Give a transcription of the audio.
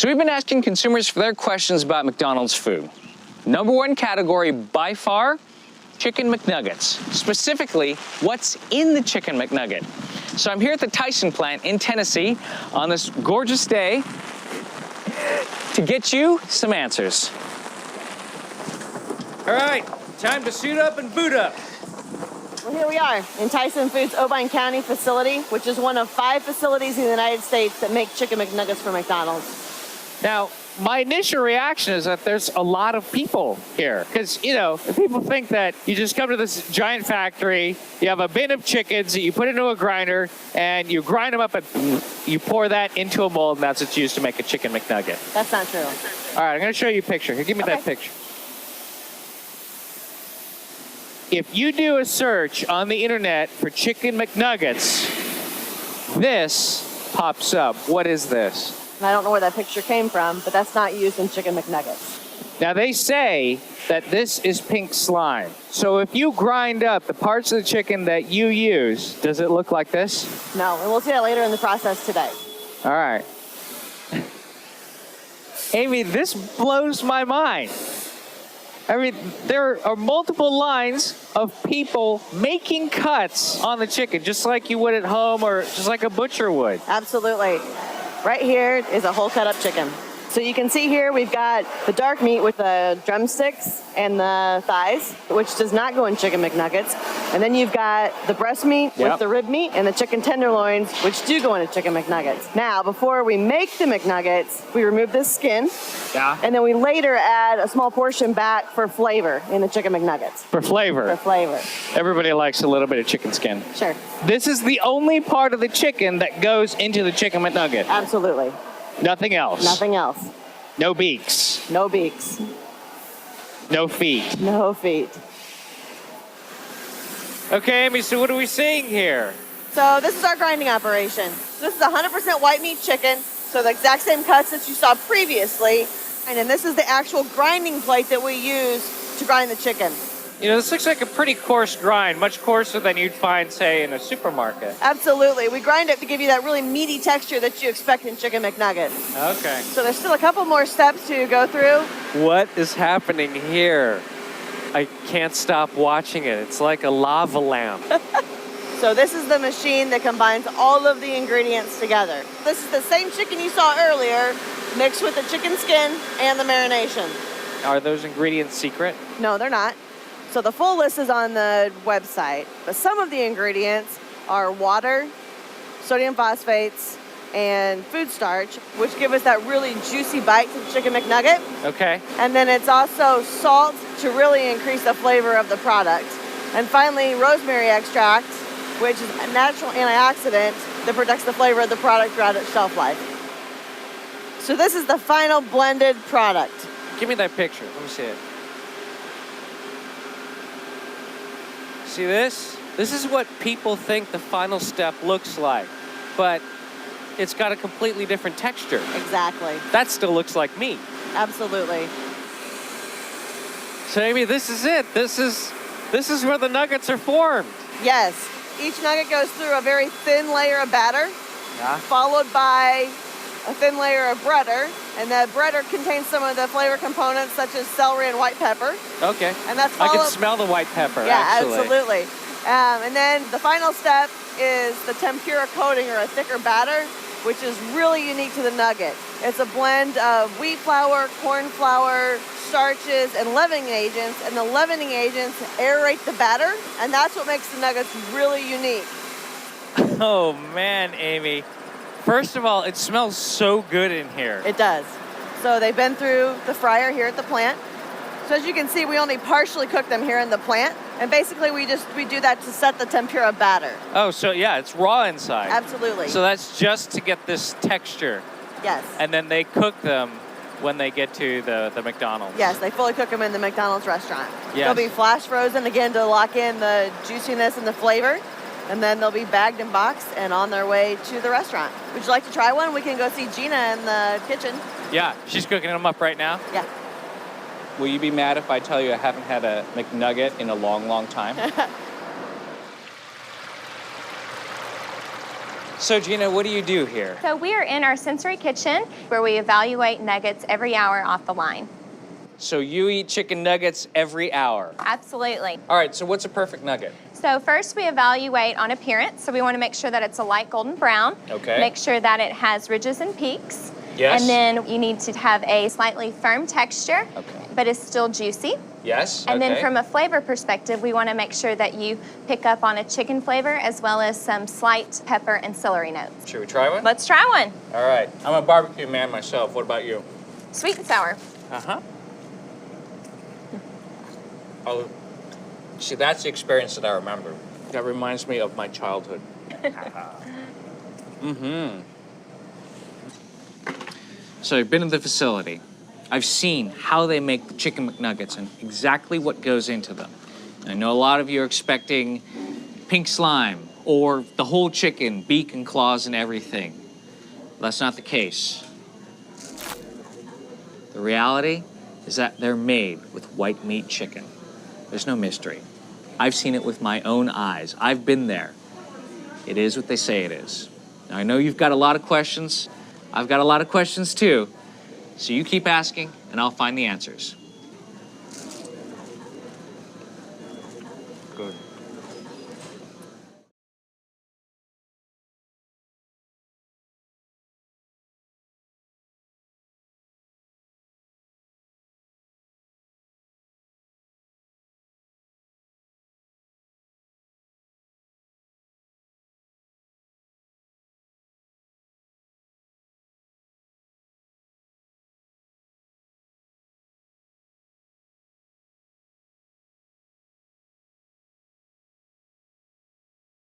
So we've been asking consumers for their questions about McDonald's food. Number one category by far, Chicken McNuggets. Specifically, what's in the Chicken McNugget? So I'm here at the Tyson plant in Tennessee on this gorgeous day to get you some answers. All right, time to suit up and boot up. Well, here we are in Tyson Foods' Obion County facility, which is one of 5 facilities in the United States that make Chicken McNuggets for McDonald's. Now, my initial reaction is that there's a lot of people here. Because, you know, people think that you just come to this giant factory, you have a bin of chickens that you put into a grinder, and you grind them up and you pour that into a mold, and that's what's used to make a Chicken McNugget. That's not true. All right, I'm going to show you a picture. Here, give me that picture. If you do a search on the internet for Chicken McNuggets, this pops up. What is this? And I don't know where that picture came from, but that's not used in Chicken McNuggets. Now, they say that this is pink slime. So if you grind up the parts of the chicken that you use, does it look like this? No, and we'll see that later in the process today. All right. Amy, this blows my mind. I mean, there are multiple lines of people making cuts on the chicken, just like you would at home or just like a butcher would. Absolutely. Right here is a whole cut up chicken. So you can see here we've got the dark meat with the drumsticks and the thighs, which does not go in Chicken McNuggets. And then you've got the breast meat with the rib meat and the chicken tenderloins, which do go into Chicken McNuggets. Now, before we make the McNuggets, we remove this skin. Yeah. And then we later add a small portion back for flavor in the Chicken McNuggets. For flavor. For flavor. Everybody likes a little bit of chicken skin. Sure. This is the only part of the chicken that goes into the Chicken McNugget. Absolutely. Nothing else. Nothing else. No beaks. No beaks. No feet. No feet. Okay, Amy, so what are we seeing here? So this is our grinding operation. This is 100% white meat chicken, so the exact same cuts that you saw previously. And then this is the actual grinding plate that we use to grind the chicken. You know, this looks like a pretty coarse grind, much coarser than you'd find, say, in a supermarket. Absolutely. We grind it to give you that really meaty texture that you expect in Chicken McNuggets. Okay. So there's still a couple more steps to go through. What is happening here? I can't stop watching it. It's like a lava lamp. So this is the machine that combines all of the ingredients together. This is the same chicken you saw earlier, mixed with the chicken skin and the marination. Are those ingredients secret? No, they're not. So the full list is on the website, but some of the ingredients are water, sodium phosphates, and food starch, which give us that really juicy bite to the Chicken McNugget. Okay. And then it's also salt to really increase the flavor of the product. And finally, rosemary extract, which is a natural antioxidant that protects the flavor of the product throughout its shelf life. So this is the final blended product. Give me that picture. Let me see it. See this? This is what people think the final step looks like, but it's got a completely different texture. Exactly. That still looks like meat. Absolutely. So Amy, this is it. This is where the nuggets are formed. Yes. Each nugget goes through a very thin layer of batter, followed by a thin layer of breader, and the breader contains some of the flavor components such as celery and white pepper. Okay. And that's I can smell the white pepper, actually. Absolutely. And then the final step is the tempura coating, or a thicker batter, which is really unique to the nugget. It's a blend of wheat flour, corn flour, starches, and leavening agents, and the leavening agents aerate the batter, and that's what makes the nuggets really unique. Oh man, Amy. First of all, it smells so good in here. It does. So they've been through the fryer here at the plant. So as you can see, we only partially cook them here in the plant. And basically we do that to set the tempura batter. Oh, so yeah, it's raw inside. Absolutely. So that's just to get this texture. Yes. And then they cook them when they get to the McDonald's. Yes, they fully cook them in the McDonald's restaurant. Yes. They'll be flash frozen again to lock in the juiciness and the flavor. And then they'll be bagged and boxed and on their way to the restaurant. Would you like to try one? We can go see Gina in the kitchen. Yeah, she's cooking them up right now. Yeah. Will you be mad if I tell you I haven't had a McNugget in a long, long time? So Gina, what do you do here? So we are in our sensory kitchen where we evaluate nuggets every hour off the line. So you eat chicken nuggets every hour. Absolutely. All right, so what's a perfect nugget? So first we evaluate on appearance. So we want to make sure that it's a light golden brown. Okay. Make sure that it has ridges and peaks. Yes. And then you need to have a slightly firm texture, Okay. but it's still juicy. Yes, And okay. then from a flavor perspective, we want to make sure that you pick up on a chicken flavor as well as some slight pepper and celery notes. Should we try one? Let's try one. All right, I'm a barbecue man myself. What about you? Sweet and sour. Uh-huh. Oh, see, that's the experience that I remember. That reminds me of my childhood. Mm-hmm. So I've been to the facility. I've seen how they make the chicken McNuggets and exactly what goes into them. I know a lot of you are expecting pink slime or the whole chicken, beak and claws and everything. That's not the case. The reality is that they're made with white meat chicken. There's no mystery. I've seen it with my own eyes. I've been there. It is what they say it is. Now, I know you've got a lot of questions. I've got a lot of questions too. So you keep asking, and I'll find the answers. Good.